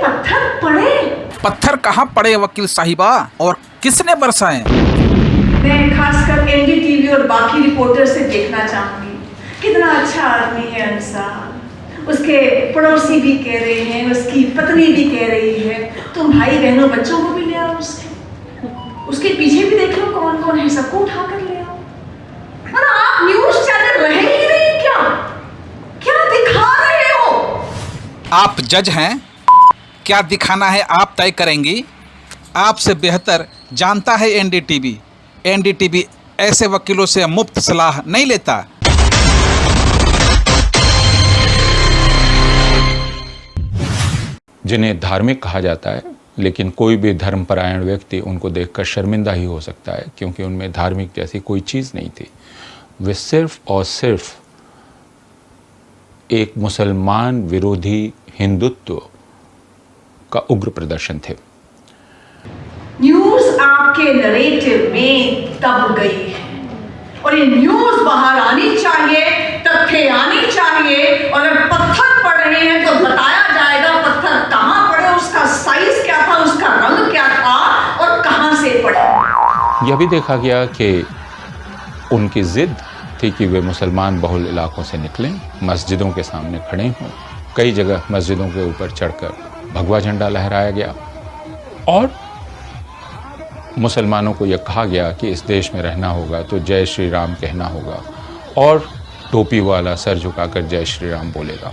पत्थर पड़े। पत्थर कहाँ पड़े वकील साहिबा, और किसने बरसाए? मैं खासकर एनडीटीवी और बाकी रिपोर्टर से देखना चाहूंगी कितना अच्छा आदमी है अंसार। उसके पड़ोसी भी कह रहे हैं, उसकी पत्नी भी कह रही है, तुम भाई बहनों बच्चों को भी ले आओ, उसके पीछे भी देख लो कौन कौन है, सबको उठा कर ले आओ। और आप न्यूज चैनल रहे ही नहीं क्या? क्या दिखा रहे हो? आप जज हैं, क्या दिखाना है आप तय करेंगी। आपसे बेहतर जानता है एनडीटीवी। एनडीटीवी ऐसे वकीलों से मुफ्त सलाह नहीं लेता। जिन्हें धार्मिक कहा जाता है, लेकिन कोई भी धर्मपरायण व्यक्ति उनको देखकर शर्मिंदा ही हो सकता है, क्योंकि उनमें धार्मिक जैसी कोई चीज़ नहीं थी। वे सिर्फ और सिर्फ एक मुसलमान विरोधी हिंदुत्व का उग्र प्रदर्शन थे। न्यूज आपके नरेटिव में दब गई है और ये न्यूज बाहर आनी चाहिए, तथ्य आनी चाहिए। और अगर पत्थर पड़ रहे हैं तो बताया जाएगा पत्थर कहां पड़े, उसका साइज क्या था, उसका रंग क्या था और कहां से पड़े। यह भी देखा गया कि उनकी जिद थी कि वे मुसलमान बहुल इलाकों से निकलें, मस्जिदों के सामने खड़े हों। कई जगह मस्जिदों के ऊपर चढ़कर भगवा झंडा लहराया गया और मुसलमानों को यह कहा गया कि इस देश में रहना होगा तो जय श्री राम कहना होगा, और टोपी वाला सर झुकाकर जय श्री राम बोलेगा।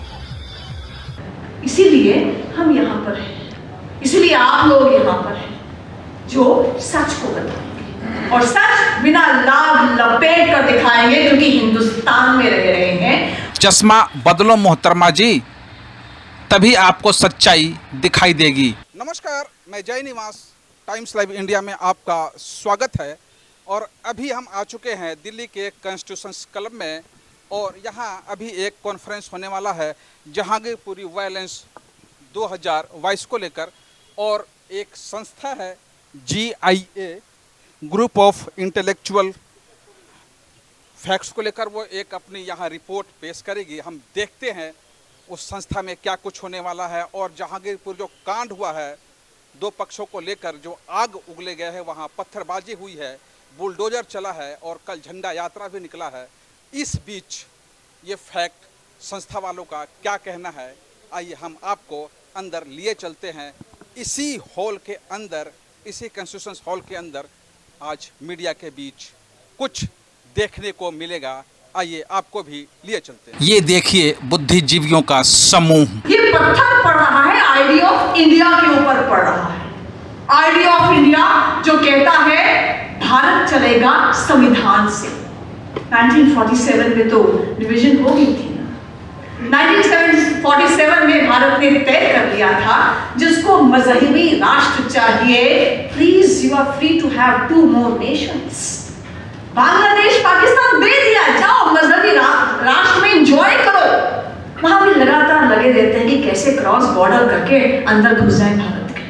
इसीलिए हम यहाँ पर हैं, इसीलिए आप लोग यहाँ पर हैं जो सच को बताएंगे और सच बिना लाभ लपेट कर दिखाएंगे, क्योंकि हिंदुस्तान में रह रहे हैं। चश्मा बदलो मोहतरमा जी, तभी आपको सच्चाई दिखाई देगी। नमस्कार, मैं जय निवास टाइम्स लाइव इंडिया में आपका स्वागत है। और अभी हम आ चुके हैं दिल्ली के कॉन्स्टिट्यूशन क्लब में, और यहाँ अभी एक कॉन्फ्रेंस होने वाला है जहांगीरपुरी वायलेंस 2022 को लेकर। और एक संस्था है GIA, group of intellectual facts को लेकर, वो एक अपनी यहाँ रिपोर्ट पेश करेगी। हम देखते हैं उस संस्था में क्या कुछ होने वाला है। और जहांगीरपुर जो कांड हुआ है, दो पक्षों को लेकर जो आग उगले गए हैं, वहाँ पत्थरबाजी हुई है, बुलडोजर चला है और कल झंडा यात्रा भी निकला है। इस बीच ये फैक्ट संस्था वालों का क्या कहना है, आइए हम आपको अंदर लिए चलते हैं। इसी हॉल के अंदर, इसी कॉन्स्टिट्यूशन हॉल के अंदर आज मीडिया के बीच कुछ देखने को मिलेगा। आइए आपको भी लिए चलते हैं। ये देखिए बुद्धिजीवियों का समूह। ये पत्थर पड़ रहा है आईडी ऑफ इंडिया के ऊपर पड़ रहा है। आईडी ऑफ इंडिया जो कहता है भारत चलेगा संविधान से। 1947 में तो डिवीजन हो गई थी ना। 1947 में भारत ने तय कर लिया था जिसको मजहबी राष्ट्र चाहिए, please you are free to have 2 more nations। Bangladesh Pakistan दे दिया, जाओ मजहबी राष्ट्र में एंजॉय करो। वहां भी लगातार लगे रहते हैं कि कैसे क्रॉस बॉर्डर करके अंदर घुस जाए भारत के।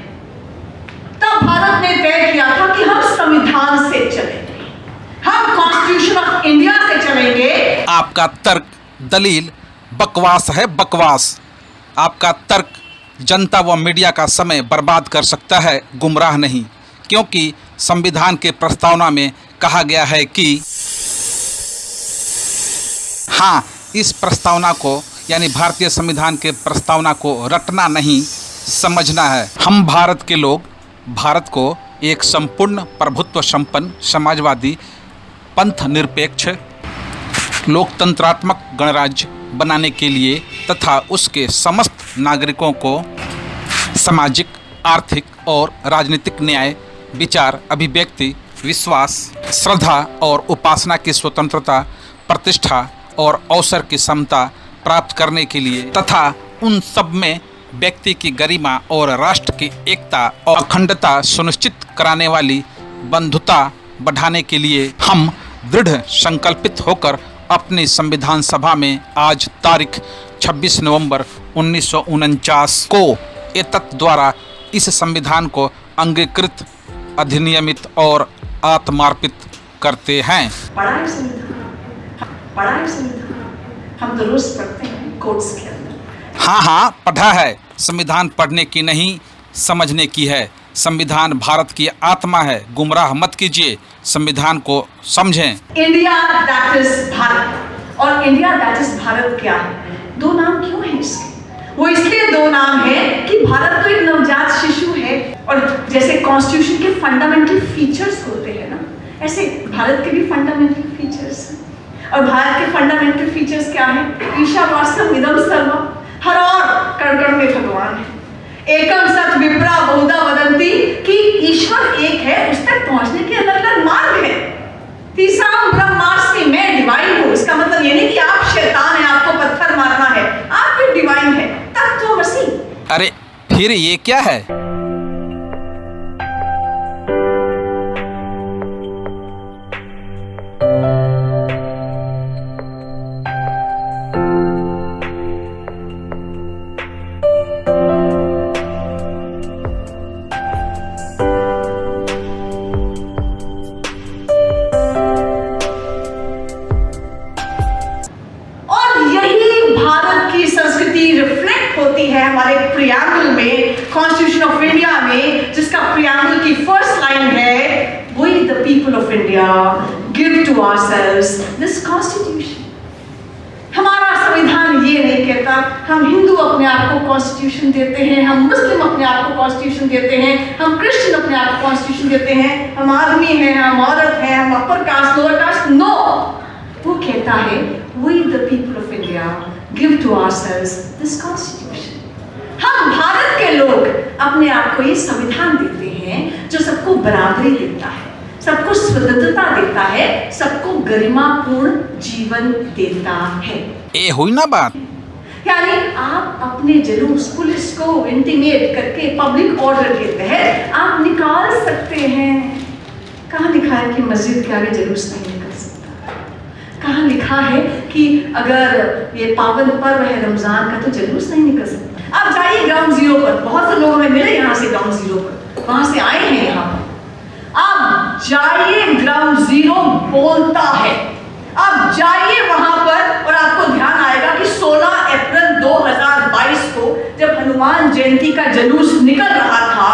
तब भारत ने तय किया था कि हम संविधान से चलेंगे, हम कॉन्स्टिट्यूशन ऑफ इंडिया से चलेंगे। आपका तर्क दलील बकवास है, बकवास। आपका तर्क जनता व मीडिया का समय बर्बाद कर सकता है, गुमराह नहीं। क्योंकि संविधान के प्रस्तावना में कहा गया है कि हाँ, इस प्रस्तावना को यानी भारतीय संविधान के प्रस्तावना को रटना नहीं, समझना है। हम भारत के लोग भारत को एक संपूर्ण प्रभुत्व संपन्न समाजवादी पंथ निरपेक्ष लोकतंत्रात्मक गणराज्य बनाने के लिए तथा उसके समस्त नागरिकों को सामाजिक, आर्थिक और राजनीतिक न्याय, विचार, अभिव्यक्ति, विश्वास, श्रद्धा और उपासना की स्वतंत्रता, प्रतिष्ठा और अवसर की समता प्राप्त करने के लिए तथा उन सब में व्यक्ति की गरिमा और राष्ट्र की एकता और अखंडता सुनिश्चित कराने वाली बंधुता बढ़ाने के लिए हम दृढ़ संकल्पित होकर अपनी संविधान सभा में आज तारीख 26 नवंबर 1949 को एतत् द्वारा इस संविधान को अंगीकृत, अधिनियमित और आत्मार्पित करते हैं। पढ़ा है संविधान, हम तो रोज पढ़ते हैं कोर्ट्स के अंदर। हाँ पढ़ा है। संविधान पढ़ने की नहीं, समझने की है। संविधान भारत की आत्मा है। गुमराह मत कीजिए, संविधान को समझें। इंडिया दैट इज भारत, और इंडिया दैट इज भारत क्या है? दो नाम क्यों है इसके? वो इसलिए दो नाम है कि भारत तो एक नवजात शिशु है, और जैसे कॉन्स्टिट्यूशन के फंडामेंटल फीचर्स होते हैं ना, ऐसे भारत के भी फंडामेंटल फीचर्स हैं। और भारत के फंडामेंटल फीचर्स क्या है? ईशावास्यम इदम सर्वम, हर और कण में भगवान है। एकम सत विप्रा बहुधा वदंती, कि ईश्वर एक है, उस तक पहुंचने के अलग अलग मार्ग है। तीसरा ब्रह्मास्मि, मैं डिवाइन हूं। इसका मतलब ये नहीं कि आप शैतान हैं, आपको पत्थर मारना है, आप भी डिवाइन है, तत्वमसि। अरे फिर ये क्या है? हमारे प्रियम्बल में, कॉन्स्टिट्यूशन ऑफ इंडिया में, जिसका प्रियम्बल की फर्स्ट लाइन है, we the people of India give to ourselves this constitution. हमारा संविधान ये नहीं कहता हम हिंदू अपने आप को कॉन्स्टिट्यूशन देते हैं, हम मुस्लिम अपने आप को कॉन्स्टिट्यूशन देते हैं, हम क्रिश्चियन अपने आप को कॉन्स्टिट्यूशन देते हैं, हम आदमी हैं, हम औरत हैं, हम upper caste, lower caste. No, वो कहता है we the people of India give to ourselves this constitution. हम भारत के लोग अपने आप को ये संविधान देते हैं जो सबको बराबरी देता है, सबको स्वतंत्रता देता है, सबको गरिमापूर्ण जीवन देता है। ये हुई ना बात। यानी आप अपने जुलूस पुलिस को इंटीमेट करके पब्लिक ऑर्डर के तहत आप निकाल सकते हैं। कहाँ लिखा है कि मस्जिद के आगे जुलूस नहीं निकल सकता? कहाँ लिखा है कि अगर ये पावन पर्व है रमजान का तो जुलूस नहीं निकल सकता? आप जाइए ग्राउंड जीरो पर, बहुत से लोग हमें मिले यहाँ से ग्राउंड जीरो पर, वहां से आए हैं यहाँ पर। आप जाइए, ग्राउंड जीरो बोलता है, आप जाइए वहां पर और आपको ध्यान आएगा कि 16 अप्रैल 2022 को जब हनुमान जयंती का जुलूस निकल रहा था,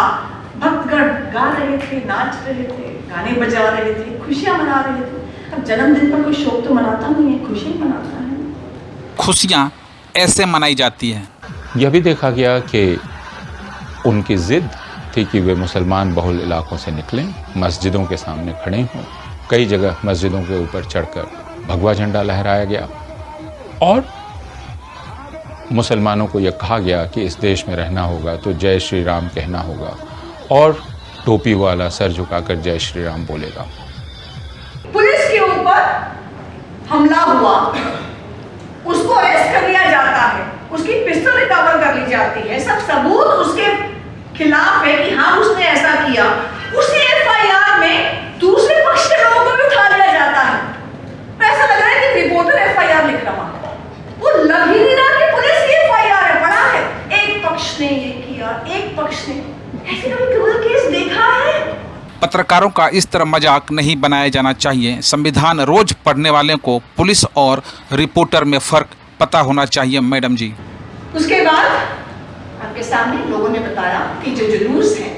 भक्तगण गा रहे थे, नाच रहे थे, गाने बजा रहे थे, खुशियां मना रहे थे। अब जन्मदिन पर कोई शोक तो मनाता नहीं है, खुशी मनाता है। खुशियां ऐसे मनाई जाती हैं। यह भी देखा गया कि उनकी ज़िद थी कि वे मुसलमान बहुल इलाकों से निकलें, मस्जिदों के सामने खड़े हों। कई जगह मस्जिदों के ऊपर चढ़कर भगवा झंडा लहराया गया और मुसलमानों को यह कहा गया कि इस देश में रहना होगा तो जय श्री राम कहना होगा, और टोपी वाला सर झुकाकर जय श्री राम बोलेगा। पुलिस के ऊपर हमला हुआ, उसको अरेस्ट कर लिया जाता है, उसकी पिस्टल रिकवर कर ली जाती है, सब सबूत उसके खिलाफ है कि हाँ उसने ऐसा किया। उसी एफआईआर में दूसरे पक्ष के लोगों को भी उठा लिया जाता है। तो ऐसा लग रहा है कि रिपोर्टर एफआईआर लिख रहा है, वो लग ही नहीं रहा कि पुलिस की एफआईआर है, पढ़ा है एक पक्ष ने ये किया, एक पक्ष ने। ऐसे कभी क्रिमिनल केस देखा है? पत्रकारों का इस तरह मजाक नहीं बनाया जाना चाहिए। संविधान रोज पढ़ने वाले को पुलिस और रिपोर्टर में फर्क पता होना चाहिए मैडम जी। उसके बाद आपके सामने लोगों ने बताया कि जो जुलूस है,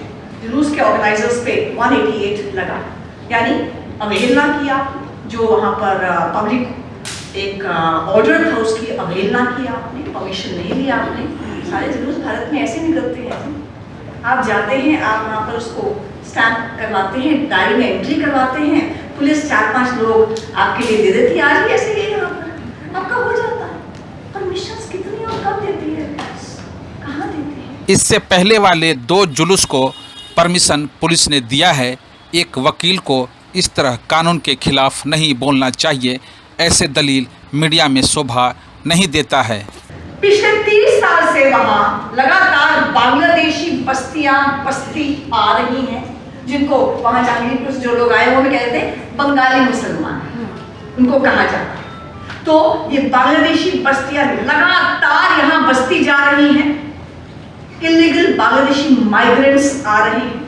जुलूस के ऑर्गेनाइजर्स पे 188 लगा, यानी अवहेलना किया, जो वहाँ पर पब्लिक एक ऑर्डर था उसकी अवहेलना किया आपने, परमिशन नहीं लिया आपने। सारे जुलूस भारत में ऐसे निकलते हैं, आप जाते हैं, आप वहाँ पर उसको स्टैम्प करवाते हैं, डायरी में एंट्री करवाते हैं, पुलिस 4-5 लोग आपके लिए दे देती है, आज भी ऐसे ही यहाँ पर आपका हो जाता है। परमिशंस कितनी और कब देती है, कहाँ देती है? इससे पहले वाले 2 जुलूस को परमिशन पुलिस ने दिया है। एक वकील को इस तरह कानून के खिलाफ नहीं बोलना चाहिए, ऐसे दलील मीडिया में शोभा नहीं देता है। पिछले 30 साल से वहाँ लगातार बांग्लादेशी बस्तियां बस्ती आ रही हैं, जिनको वहाँ जहांगीरपुर से जो लोग आए वो भी कहते हैं बंगाली मुसलमान, उनको कहा जाता है। तो ये बांग्लादेशी बस्तियां लगातार यहाँ बस्ती जा रही हैं, इलीगल बांग्लादेशी माइग्रेंट्स आ रहे हैं,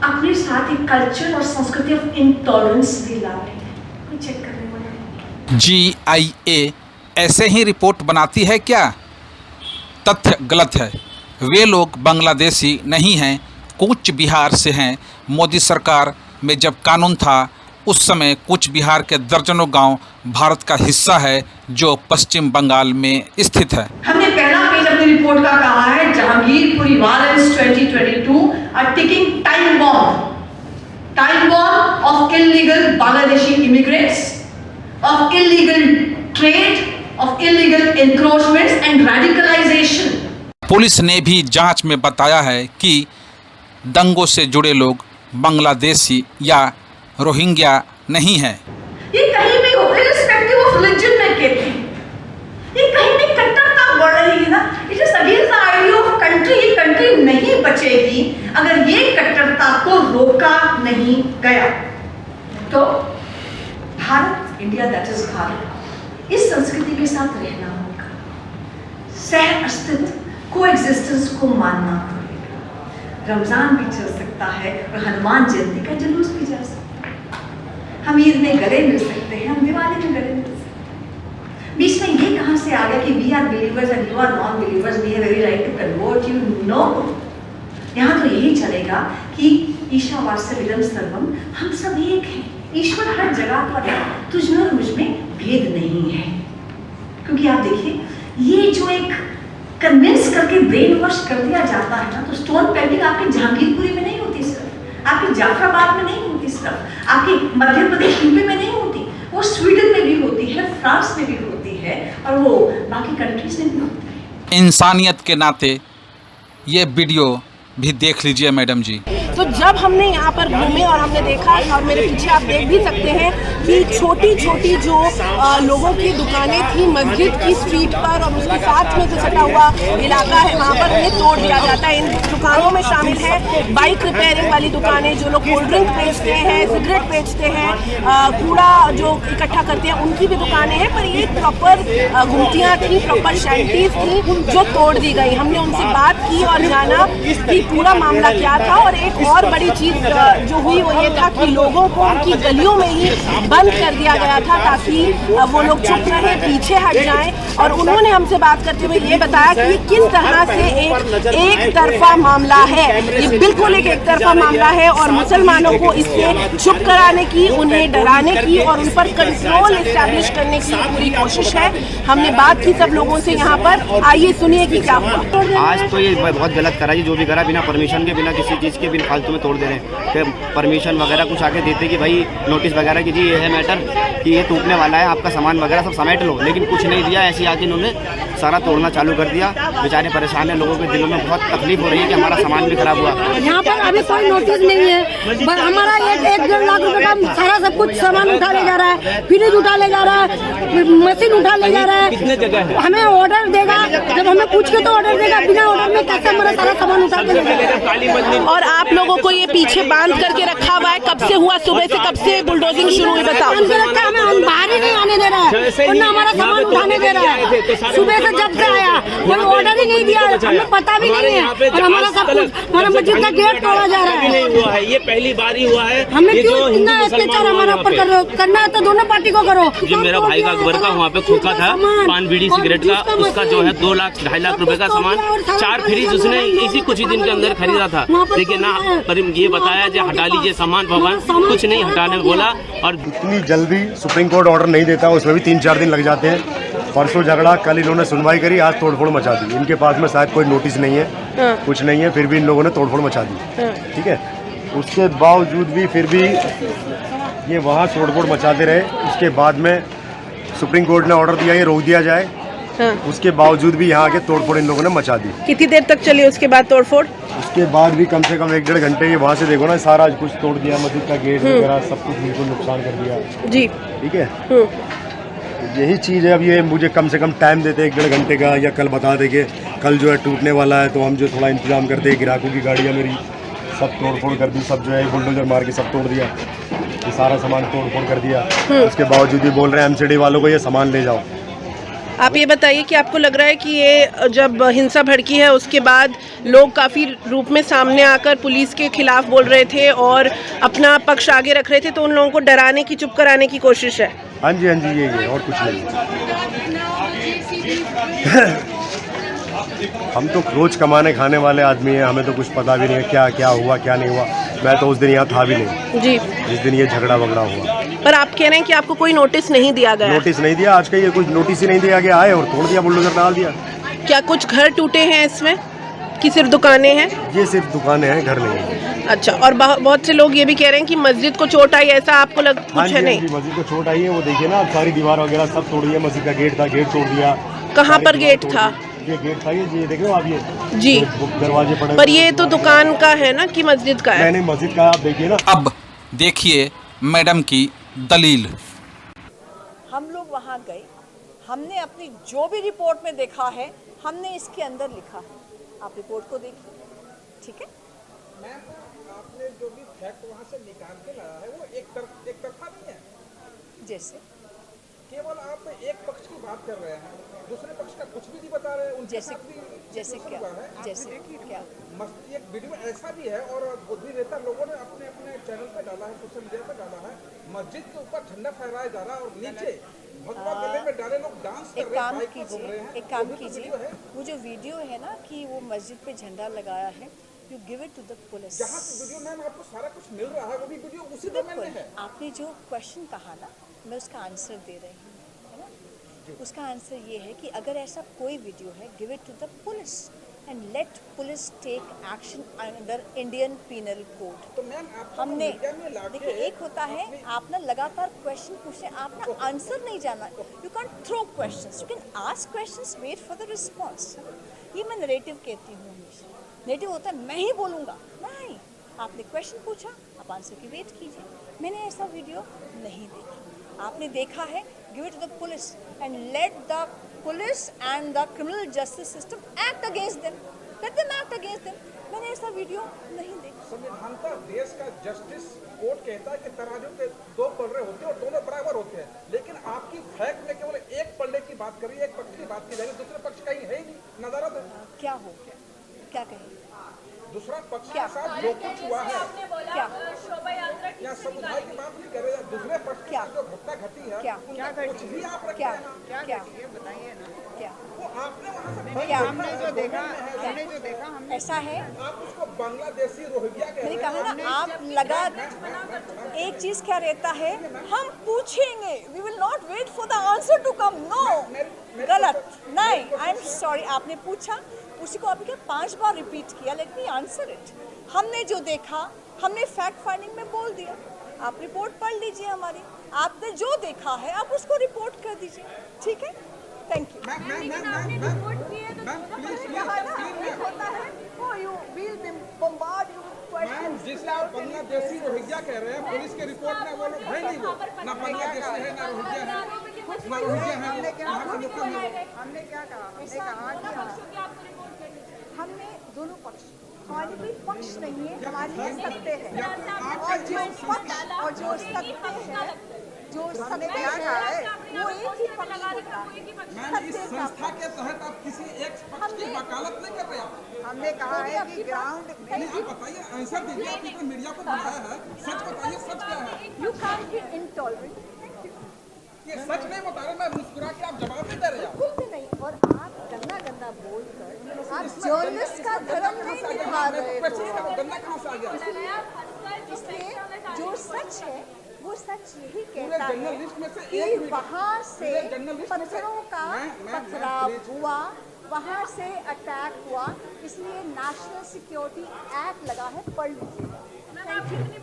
अपने साथ ही कल्चर और संस्कृति ऑफ इंटॉलरेंस भी ला रहे हैं। कोई चेक करने वाला नहीं। GIA ऐसे ही रिपोर्ट बनाती है क्या? तथ्य गलत है। वे लोग बांग्लादेशी नहीं हैं, कूच बिहार से हैं। मोदी सरकार में जब कानून था उस समय कूच बिहार के दर्जनों गांव भारत का हिस्सा है जो पश्चिम बंगाल में स्थित है। हमने पहला पेज अपनी रिपोर्ट का कहा है Jahangirpuri violence 2022 a ticking time bomb of illegal Bangladeshi immigrants, of illegal trade, of illegal encroachments and radicalization. Police ने भी जांच में बताया है कि दंगों से जुड़े लोग बांग्लादेशी या रोहिंग्या नहीं हैं। ये कहीं भी हो, irrespective of religion में कहते हैं, ये कहीं भी कट्टरता बढ़ रही है ना। It is against the idea of country. ये कंट्री नहीं बचेगी अगर ये कट्टरता को रोका नहीं गया। तो Bharat, India that is Bharat, इस संस्कृति के साथ रहना होगा, सह अस्तित्व, कोएग्जिस्टेंस को मानना पड़ेगा। रमजान भी चल सकता है और हनुमान जयंती का जुलूस भी जा सकता है। हम ईद में गले मिल सकते हैं, हम दिवाली में गले मिल सकते हैं। बीच में ये कहां से आ गया कि we are believers and you are non believers, we have every right to convert you? No, यहाँ तो यही चलेगा कि ईशावास्यमिदं सर्वम, हम सब एक हैं, ईश्वर हर जगह पर है, तुझ में और मुझ में भेद नहीं है। क्योंकि आप देखिए, ये जो एक कन्विंस करके ब्रेन वॉश कर दिया जाता है ना, तो स्टोन पेंटिंग आपके जहांगीरपुरी में नहीं होती, सिर्फ आपके जाफराबाद में नहीं होती, सिर्फ आपके मध्य प्रदेश यूपी में नहीं होती, वो स्वीडन में भी होती है, फ्रांस में भी होती है और वो बाकी कंट्रीज में भी होती है। इंसानियत के नाते ये वीडियो भी देख लीजिए मैडम जी। तो जब हमने यहाँ पर घूमे और हमने देखा, और मेरे पीछे आप देख भी सकते हैं कि छोटी छोटी जो लोगों की दुकानें थी मस्जिद की स्ट्रीट पर और उसके साथ में जो सटा हुआ इलाका है वहाँ पर उन्हें तोड़ दिया जाता है। इन दुकानों में शामिल है बाइक रिपेयरिंग वाली दुकानें, जो लोग कोल्ड ड्रिंक बेचते हैं, सिगरेट बेचते हैं, कूड़ा जो इकट्ठा करते हैं, उनकी भी दुकानें हैं। पर ये प्रॉपर गुमतियाँ थी, प्रॉपर शैंटीज थी जो तोड़ दी गई। हमने उनसे बात की और जाना कि पूरा मामला क्या था। और एक और बड़ी चीज जो हुई वो ये था कि लोगों को उनकी गलियों में ही बंद कर दिया गया था ताकि वो लोग चुप रहे, पीछे हट जाएं। और उन्होंने हमसे बात करते हुए ये बताया कि ये किस तरह से एक तरफा मामला है। ये बिल्कुल एक तरफा मामला है और मुसलमानों को इससे चुप कराने की, उन्हें डराने की और उन पर कंट्रोल एस्टैब्लिश करने की पूरी कोशिश है। हमने बात की सब लोगों से यहाँ पर, आइए सुनिए कि क्या हुआ। आज तो ये बहुत गलत करा, ये जो भी करा बिना परमिशन के, बिना किसी चीज़ के, बिना फालतू में तोड़ दे रहे हैं। कि परमिशन वगैरह कुछ आके देते कि भाई नोटिस वगैरह की जी ये है मैटर कि ये टूटने वाला है, आपका सामान वगैरह सब समेट लो, लेकिन कुछ नहीं दिया। ऐसे आके इन्होंने सारा तोड़ना चालू कर दिया। बेचारे परेशान हैं, लोगों के दिलों में बहुत तकलीफ हो रही है कि हमारा सामान भी खराब हुआ। यहाँ पर अभी कोई नोटिस नहीं है, हमारा 1-1.5 लाख रुपए का सारा सब कुछ सामान उठा ले जा रहा है, फ्रिज उठा ले जा रहा है, मशीन उठा ले जा रहा है। कितने जगह है? हमें ऑर्डर देगा, जब हमें पूछ के तो ऑर्डर देगा, बिना ऑर्डर में कैसे हमारा सारा सामान उठा के ले जाएगा। और आप लोगों को ये पीछे बांध करके रखा हुआ है, कब से हुआ? सुबह से कब से बुलडोजिंग शुरू हुई बताओ? हमें बाहर ही नहीं आने दे रहा है और ना हमारा सामान उठाने दे रहा है। सुबह से जब से आया हमें ऑर्डर ही नहीं दिया, हमें पता भी नहीं है और हमारा सब कुछ, हमारा मस्जिद का गेट तोड़ा जा रहा है। ये पहली बार ही हुआ है। हमें क्यों इतना अत्याचार हमारे ऊपर करना है तो दोनों पार्टी को करो। जो मेरा भाई का अकबर का वहाँ पे खोखा था पान बीड़ी सिगरेट का, उसका जो है 2 लाख 2.5 लाख रुपए का सामान, 4 फ्रिज उसने इसी कुछ ही दिन के अंदर खरीदा था। लेकिन ना पर ये बताया जो हटा लीजिए सामान भगवान, कुछ नहीं हटाने बोला। और इतनी जल्दी सुप्रीम कोर्ट ऑर्डर नहीं देता, उसमें भी 3-4 दिन लग जाते हैं। परसों झगड़ा, कल इन्होंने सुनवाई करी, आज तोड़फोड़ मचा दी। इनके पास में शायद कोई नोटिस नहीं है, कुछ नहीं है, फिर भी इन लोगों ने तोड़फोड़ मचा दी। ठीक है, उसके बावजूद भी फिर भी ये वहाँ तोड़फोड़ मचाते रहे। उसके बाद में सुप्रीम कोर्ट ने ऑर्डर दिया ये रोक दिया जाए। उसके बावजूद भी यहाँ के तोड़फोड़ इन लोगों ने मचा दी। कितनी देर तक चली उसके बाद तोड़फोड़? उसके बाद भी कम से कम 1-1.5 घंटे। ये वहाँ से देखो ना, सारा कुछ तोड़ दिया, मस्जिद का गेट वगैरह सब कुछ बिल्कुल नुकसान कर दिया जी। ठीक है, यही चीज़ है। अब ये मुझे कम से कम टाइम देते 1-1.5 घंटे का, या कल बता देंगे कल जो है टूटने वाला है, तो हम जो थोड़ा इंतजाम करते हैं। ग्राहकों की गाड़ियाँ मेरी सब तोड़-फोड़ कर दी, सब जो है बुलडोजर मार के सब तोड़ दिया, ये सारा सामान तोड़-फोड़ कर दिया। उसके बावजूद भी बोल रहे हैं एमसीडी वालों को ये सामान ले जाओ। आप ये बताइए कि आपको लग रहा है कि ये जब हिंसा भड़की है उसके बाद लोग काफ़ी रूप में सामने आकर पुलिस के खिलाफ बोल रहे थे और अपना पक्ष आगे रख रहे थे, तो उन लोगों को डराने की, चुप कराने की कोशिश है? हाँ जी, हाँ जी, यही है और कुछ नहीं। हम तो रोज कमाने खाने वाले आदमी हैं, हमें तो कुछ पता भी नहीं है क्या क्या हुआ क्या नहीं हुआ। मैं तो उस दिन यहाँ था भी नहीं जी, जिस दिन ये झगड़ा वगड़ा हुआ। पर आप कह रहे हैं कि आपको कोई नोटिस नहीं दिया गया? नोटिस नहीं दिया, आज का ये कुछ नोटिस ही नहीं दिया गया, आए और तोड़ दिया, बुलडोजर डाल दिया। क्या कुछ घर टूटे हैं इसमें कि सिर्फ दुकानें हैं? ये सिर्फ दुकानें हैं, घर नहीं है। अच्छा, और बहुत से लोग ये भी कह रहे हैं कि मस्जिद को चोट आई, ऐसा आपको कुछ है? नहीं, मस्जिद को चोट आई है, वो देखिए ना, सारी दीवार वगैरह सब तोड़ी है। मस्जिद का गेट था, गेट तोड़ दिया। कहाँ पर गेट था? ये गेट था, ये देख रहे हो आप, ये जी दरवाजे पड़े। पर ये तो दुकान का है ना कि मस्जिद का है? नहीं, मस्जिद का, आप देखिए ना। अब देखिए मैडम की दलील। हम लोग वहाँ गए, हमने अपनी जो भी रिपोर्ट में देखा है हमने इसके अंदर लिखा है, आप रिपोर्ट को देखिए, ठीक है? मैम, आपने जो भी फैक्ट वहाँ से निकाल के लाया है वो एक तरफा नहीं है। जैसे केवल आप एक पक्ष की बात कर रहे हैं, दूसरे पक्ष का कुछ भी नहीं बता रहे हैं। जैसे क्या? जैसे क्या? एक वीडियो ऐसा भी है और बुद्धिवेत्ता लोगों ने अपने अपने चैनल पे डाला है, सोशल मीडिया पे डाला है, मस्जिद के ऊपर झंडा फहराया जा रहा है और नीचे भगवा गले में डाले लोग डांस कर रहे हैं, बाइक पे घूम रहे हैं। एक काम कीजिए, वो जो वीडियो है ना कि वो मस्जिद पे झंडा लगाया है, you give it to the police. जहाँ से वीडियो मैम आपको सारा कुछ मिल रहा है वो भी वीडियो उसी डोमेन में है। आपने जो क्वेश्चन कहा ना, मैं उसका आंसर दे रही हूँ, है ना? उसका आंसर ये है कि अगर ऐसा कोई वीडियो है, give it to the police and let police take action under Indian penal code. तो मैम हमने देखिए, एक होता है आप ना लगातार क्वेश्चन पूछे, आप ना आंसर नहीं जाना, you can throw questions, you can ask questions, wait for the response. ये मैं नरेटिव कहती हूँ हमेशा। नेटिव होता है मैं ही बोलूँगा, नहीं, आपने क्वेश्चन पूछा, आप आंसर की वेट कीजिए। मैंने ऐसा वीडियो नहीं देखा, आपने देखा है, give it to the police and let the police and the criminal justice system act against them, let them act against them. मैंने ऐसा वीडियो नहीं देखा। संविधान का, देश का जस्टिस कोर्ट कहता है कि तराजू के दो पलड़े होते हैं और दोनों बराबर होते हैं, लेकिन आपकी फैक्ट में केवल एक पलड़े की बात करी, एक पक्ष की बात की जाएगी, दूसरे पक्ष कहीं है ही नहीं, नदारत है। क्या हो गया, क्या कहें? दूसरा पक्ष के साथ जो कुछ हुआ है, क्या या समुदाय की बात नहीं कर रहे, दूसरे पक्ष की जो घटना घटी है, क्या कुछ भी आप रखते क्या हैं। क्या बताइए ना, क्या वो आपने वहाँ से क्या हमने जो देखा ऐसा है? आप उसको बांग्लादेशी रोहिंग्या कह मैंने रहे कहा ना, आप लगा एक चीज क्या रहता है, हम पूछेंगे, we will not wait for the answer to come. No, गलत नहीं, आई एम सॉरी। आपने पूछा, उसी को आपने क्या 5 बार रिपीट किया, लेट मी आंसर इट। हमने जो देखा, हमने फैक्ट फाइंडिंग में बोल दिया, आप रिपोर्ट पढ़ लीजिए हमारी, आपने जो देखा है आप उसको रिपोर्ट कर दीजिए, ठीक है? Thank you. मैम, जिसे आप बांग्लादेशी रोहिंग्या कह रहे हैं, पुलिस के रिपोर्ट में वो लोग है नहीं, वो ना बांग्लादेशी है ना रोहिंग्या है, ना रोहिंग्या है, हमने क्या कहा? हमने दोनों पक्ष, हमारे कोई पक्ष नहीं है, हमारे लिए सत्य है, और जो पक्ष और जो सत्य है, जो सत्य है वो एक ही पक्ष होता है। मैम, इस संस्था के तहत आप किसी एक पक्ष की वकालत नहीं कर रहे हैं। हमने कहा है कि ग्राउंड, नहीं, आप बताइए, आंसर दीजिए, आप इतने मीडिया को बुलाया है, सच बताइए, सच क्या है? You can be intolerant. ये सच नहीं बता रहे, मैं मुस्कुरा के आप जवाब नहीं दे रहे हैं। बिल्कुल भी नहीं, और आप गंदा गंदा बोलकर आप जर्नलिस्ट का धर्म नहीं दिखा रहे हो। गंदा कहाँ से आ गया? इसलिए जो सच है वो सच यही पूरे कहता है जर्नलिस्ट में से कि एक भी- वहाँ से पूरे जर्नलिस्ट में से- पत्थरों का मैं पथराव प्लीज- हुआ, वहाँ से अटैक हुआ, इसलिए नेशनल सिक्योरिटी एक्ट लगा है, पढ़ लीजिएगा।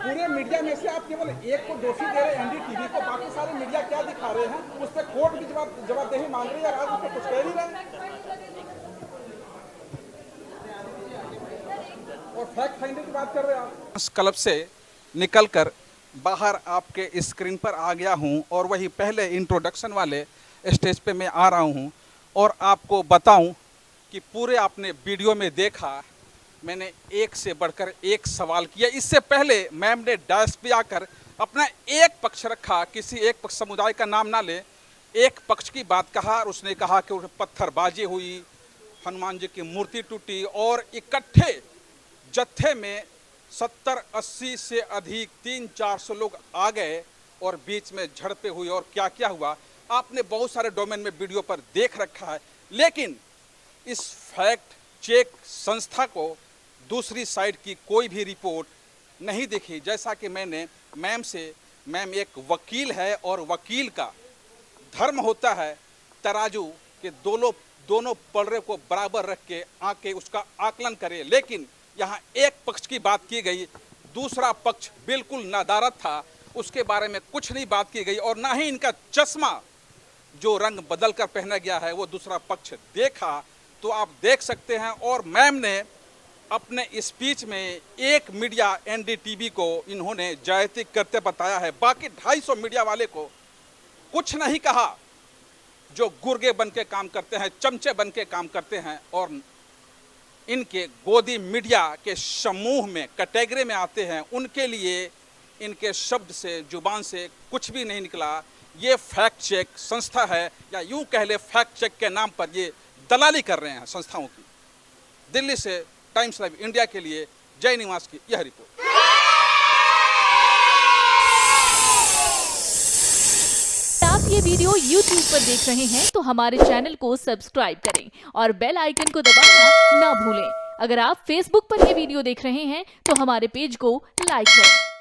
पूरे मीडिया में से आप केवल एक को दोषी दे रहे हैं, एनडीटीवी को, बाकी सारे मीडिया क्या दिखा रहे हैं, उस पर कोर्ट भी जवाबदेही मांग रही है, आज उस पर कुछ कह नहीं रहे और फैक्ट फाइंडिंग की बात कर रहे हैं आप। इस क्लब से निकलकर बाहर आपके स्क्रीन पर आ गया हूं और वही पहले इंट्रोडक्शन वाले स्टेज पे मैं आ रहा हूं और आपको बताऊं कि पूरे आपने वीडियो में देखा, मैंने एक से बढ़कर एक सवाल किया। इससे पहले मैम ने डैश पे आकर अपना एक पक्ष रखा, किसी एक पक्ष समुदाय का नाम ना ले, एक पक्ष की बात कहा और उसने कहा कि पत्थरबाजी हुई, हनुमान जी की मूर्ति टूटी और इकट्ठे जत्थे में 70-80 से अधिक 300-400 लोग आ गए और बीच में झड़पें हुई और क्या क्या हुआ आपने बहुत सारे डोमेन में वीडियो पर देख रखा है। लेकिन इस फैक्ट चेक संस्था को दूसरी साइड की कोई भी रिपोर्ट नहीं दिखी। जैसा कि मैंने मैम एक वकील है और वकील का धर्म होता है तराजू के दोनों पलड़े को बराबर रख के आके उसका आकलन करे, लेकिन यहाँ एक पक्ष की बात की गई, दूसरा पक्ष बिल्कुल नदारद था, उसके बारे में कुछ नहीं बात की गई और ना ही इनका चश्मा जो रंग बदल कर पहना गया है वो दूसरा पक्ष देखा। तो आप देख सकते हैं। और मैम ने अपने स्पीच में एक मीडिया एनडीटीवी को इन्होंने जायज़ करते बताया है, बाकी 250 मीडिया वाले को कुछ नहीं कहा। जो गुर्गे बन के काम करते हैं, चमचे बन के काम करते हैं और इनके गोदी मीडिया के समूह में कैटेगरी में आते हैं, उनके लिए इनके शब्द से जुबान से कुछ भी नहीं निकला। ये फैक्ट चेक संस्था है या यूं कह ले फैक्ट चेक के नाम पर ये दलाली कर रहे हैं संस्थाओं की। दिल्ली से टाइम्स लाइव इंडिया के लिए जय निवास की यह रिपोर्ट। आप ये वीडियो YouTube पर देख रहे हैं तो हमारे चैनल को सब्सक्राइब करें और बेल आइकन को दबाना ना भूलें। अगर आप Facebook पर ये वीडियो देख रहे हैं तो हमारे पेज को लाइक करें।